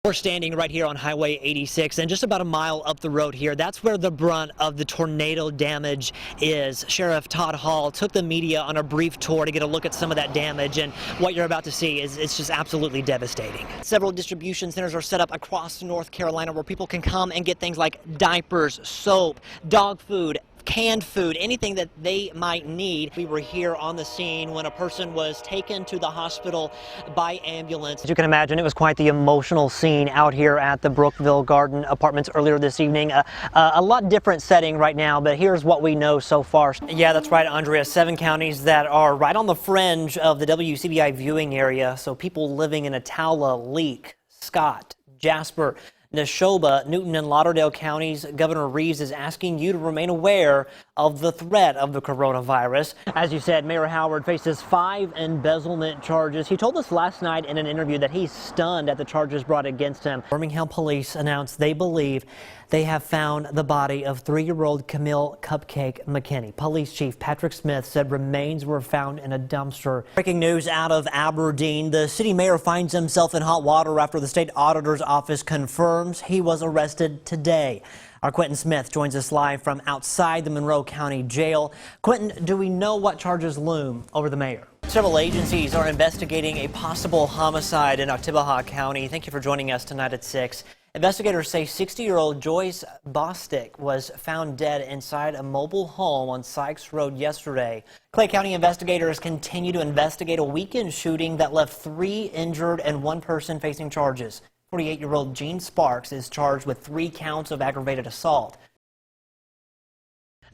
We're standing right here on Highway 86, and just about a mile up the road here, that's where the brunt of the tornado damage is. Sheriff Todd Hall took the media on a brief tour to get a look at some of that damage, and what you're about to see is it's just absolutely devastating. Several distribution centers are set up across North Carolina where people can come and get things like diapers, soap, dog food, canned food, anything that they might need. We were here on the scene when a person was taken to the hospital by ambulance. As you can imagine, it was quite the emotional scene out here at the Brookville Garden Apartments earlier this evening. A lot different setting right now, but here's what we know so far. Yeah, that's right, Andrea. 7 counties that are right on the fringe of the WCBI viewing area. So people living in Attala, Leake, Scott, Jasper, Neshoba, Newton, and Lauderdale counties. Governor Reeves is asking you to remain aware of the threat of the coronavirus. As you said, Mayor Howard faces 5 embezzlement charges. He told us last night in an interview that he's stunned at the charges brought against him. Birmingham police announced they believe they have found the body of 3-year-old Camille Cupcake McKinney. Police Chief Patrick Smith said remains were found in a dumpster. Breaking news out of Aberdeen. The city mayor finds himself in hot water after the state auditor's office confirms he was arrested today. Our Quentin Smith joins us live from outside the Monroe County Jail. Quentin, do we know what charges loom over the mayor? Several agencies are investigating a possible homicide in Oktibbeha County. Thank you for joining us tonight at 6. Investigators say 60-year-old Joyce Bostick was found dead inside a mobile home on Sykes Road yesterday. Clay County investigators continue to investigate a weekend shooting that left 3 injured and 1 person facing charges. 48-year-old Gene Sparks is charged with 3 counts of aggravated assault.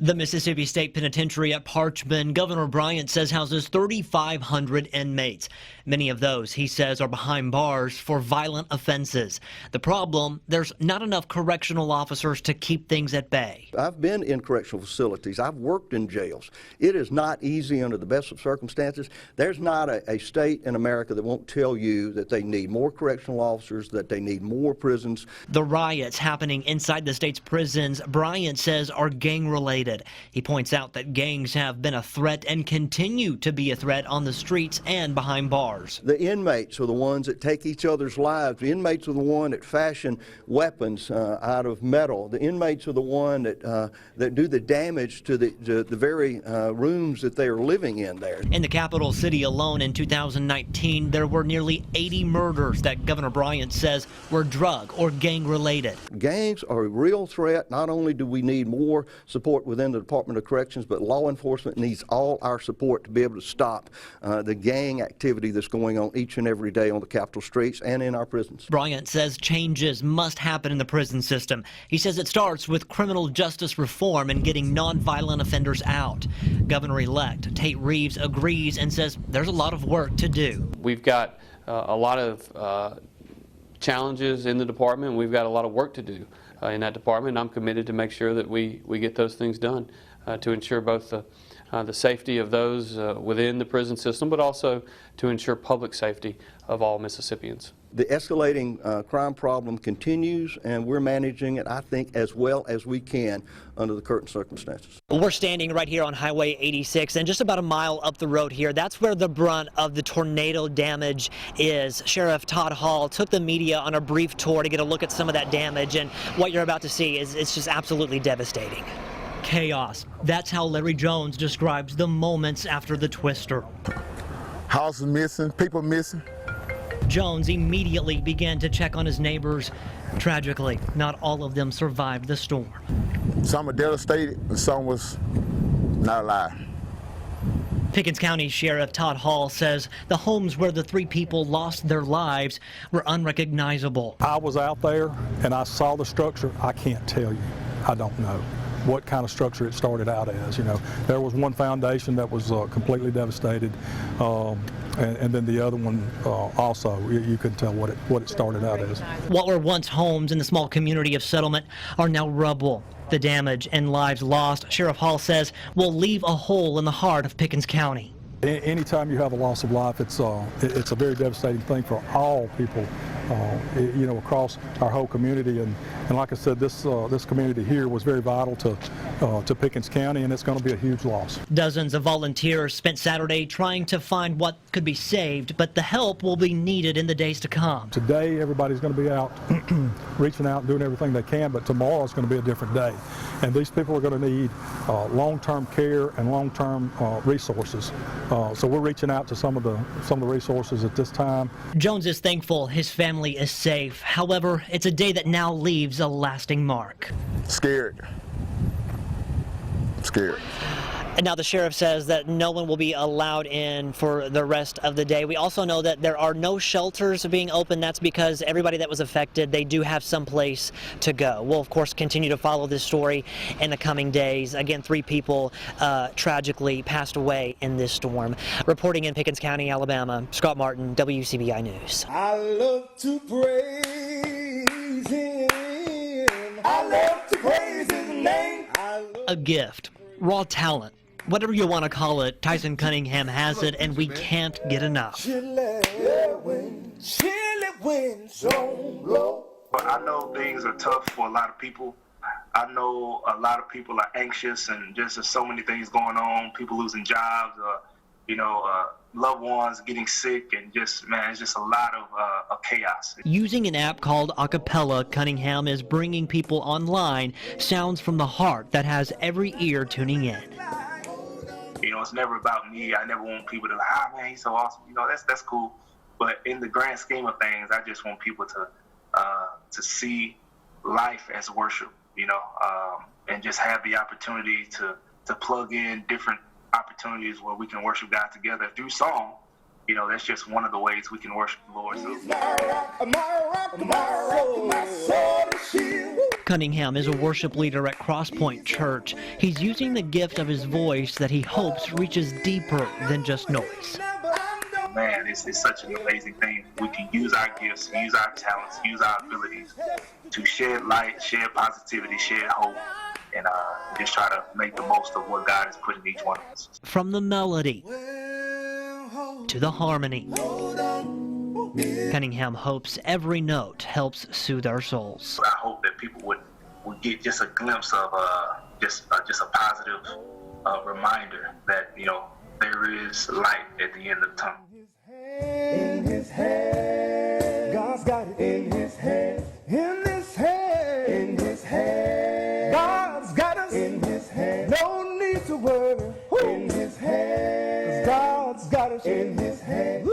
The Mississippi State Penitentiary at Parchman, Governor Bryant says houses 3,500 inmates. Many of those, he says, are behind bars for violent offenses. The problem, there's not enough correctional officers to keep things at bay. I've been in correctional facilities. I've worked in jails. It is not easy under the best of circumstances. There's not a state in America that won't tell you that they need more correctional officers, that they need more prisons. The riots happening inside the state's prisons, Bryant says, are gang-related. He points out that gangs have been a threat and continue to be a threat on the streets and behind bars. The inmates are the ones that take each other's lives. The inmates are the one that fashion weapons out of metal. The inmates are the one that do the damage to the very rooms that they are living in there. In the capital city alone in 2019, there were nearly 80 murders that Governor Bryant says were drug or gang related. Gangs are a real threat. Not only do we need more support within the Department of Corrections, but law enforcement needs all our support to be able to stop the gang activity that's going on each and every day on the Capitol streets and in our prisons. Bryant says changes must happen in the prison system. He says it starts with criminal justice reform and getting nonviolent offenders out. Governor-elect Tate Reeves agrees and says there's a lot of work to do. We've got a lot of challenges in the department. We've got a lot of work to do in that department. I'm committed to make sure that we get those things done to ensure both the safety of those within the prison system, but also to ensure public safety of all Mississippians. The escalating crime problem continues, and we're managing it, I think, as well as we can under the current circumstances. We're standing right here on Highway 86, and just about a mile up the road here, that's where the brunt of the tornado damage is. Sheriff Todd Hall took the media on a brief tour to get a look at some of that damage, and what you're about to see is it's just absolutely devastating. Chaos. That's how Larry Jones describes the moments after the twister. Houses missing, people missing. Jones immediately began to check on his neighbors. Tragically, not all of them survived the storm. Some were devastated and some was not alive. Pickens County Sheriff Todd Hall says the homes where the 3 people lost their lives were unrecognizable. I was out there and I saw the structure. I can't tell you. I don't know what kind of structure it started out as. You know, there was one foundation that was completely devastated, and then the other one also, you couldn't tell what it started out as. What were once homes in the small community of Settlement are now rubble. The damage and lives lost, Sheriff Hall says, will leave a hole in the heart of Pickens County. Anytime you have a loss of life, it's a very devastating thing for all people you know, across our whole community. And like I said, this community here was very vital to Pickens County, and it's going to be a huge loss. Dozens of volunteers spent Saturday trying to find what could be saved, but the help will be needed in the days to come. Today, everybody's going to be out reaching out and doing everything they can, but tomorrow is going to be a different day. And these people are going to need long-term care and long-term resources. So we're reaching out to some of the resources at this time. Jones is thankful his family is safe. However, it's a day that now leaves a lasting mark. Scared. Scared. And now the sheriff says that no one will be allowed in for the rest of the day. We also know that there are no shelters being open. That's because everybody that was affected, they do have some place to go. We'll, of course, continue to follow this story in the coming days. Again, 3 people tragically passed away in this storm. Reporting in Pickens County, Alabama, Scott Martin, WCBI News. I love to praise him. I love to praise his name. A gift, raw talent, whatever you want to call it, Tyson Cunningham has it, and we can't get enough. Chilly winds don't blow. I know things are tough for a lot of people. I know a lot of people are anxious, and just there's so many things going on. People losing jobs, loved ones getting sick, and just, man, it's just a lot of chaos. Using an app called Acapella, Cunningham is bringing people online sounds from the heart that has every ear tuning in. You know, it's never about me. I never want people to like, man, he's so awesome. You know, that's cool. But in the grand scheme of things, I just want people to see life as worship, you know, and just have the opportunity to plug in different opportunities where we can worship God together through song. You know, that's just one of the ways we can worship the Lord. Cunningham is a worship leader at Crosspoint Church. He's using the gift of his voice that he hopes reaches deeper than just noise. Man, it's such an amazing thing. We can use our gifts, use our talents, use our abilities to shed light, shed positivity, shed hope, and just try to make the most of what God has put in each one of us. From the melody to the harmony, Cunningham hopes every note helps soothe our souls. I hope that people would get just a glimpse of just a positive reminder that, you know, there is light at the end of the tunnel. In his hand, God's got it in his hand. In his hand, in his hand, God's got us in his hand. No need to worry. In his hand, 'cause God's got us in his hand.